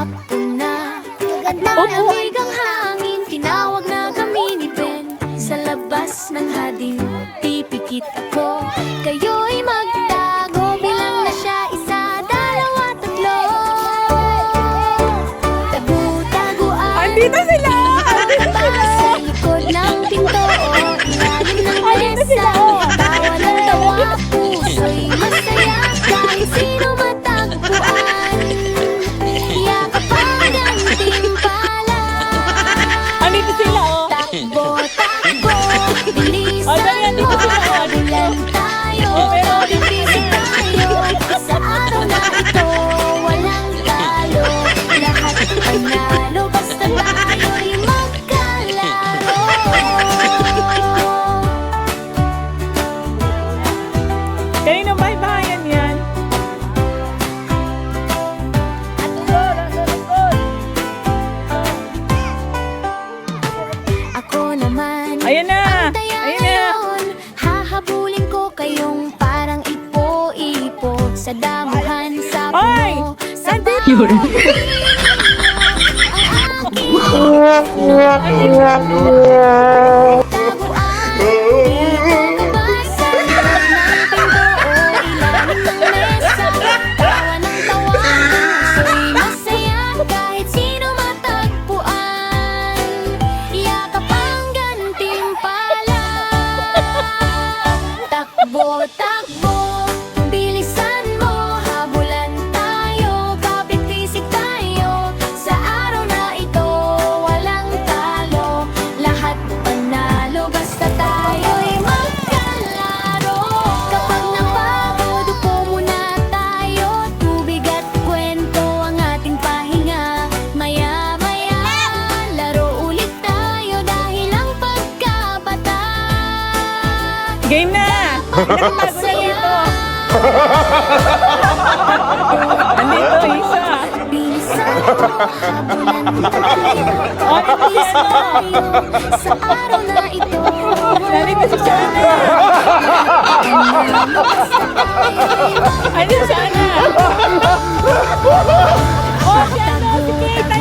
takbo na. Lamig ang hangin, tinawag na kami ni Ben. Sa labas ng hading, pipikit ako. Kayo'y magtago, bilang na siya isa, dalawa, tatlo. Tagu-taguan. Andito sila! Sa likod ng pinto, ilalim ng mesa. Tawa ng tawa, puso'y masaya. Kahit sino matagpuan, yakap ang gantimpala. Andito sila, oh! Takbo, takbo, bilisan Dali, andito mo. sila, oh! Habulan tayo, pero bibisin tayo. Sa araw na ito, walang talo. Lahat panalo, basta tayo'y magkalaro. Kayo na bahay-bahayan yan. Ako naman, Ayan na! taya Ayan na! ngayon. Hahabulin ko kayong parang ipo-ipo. Sa damuhan, sa Ay! puno, sa Nandito! bawat taguan. Dito ba sa likod ng pinto o ilalim ng mesa? Tawa ng tawa, puso'y masaya. Kahit sino matagpuan, yakap ang gantimpala. Takbo, takbo, bilisan mo. Habulan tayo, kapit pisik tayo. Sa araw na ito, walang talo. Lahat panalo, basta tayo'y magkalaro. Kapag napagod, upo muna tayo. Tubig at kwento ang ating pahinga. Maya-maya, laro ulit tayo dahil ang pagkabata. Game na! Anong bago na dito? Andito, isa! Bilisan mo, habulan tayo. Oh, nandito tayo sa araw na ito. Nandito si Shana! Ano si Shana? Oh, Shana! Sige, tayo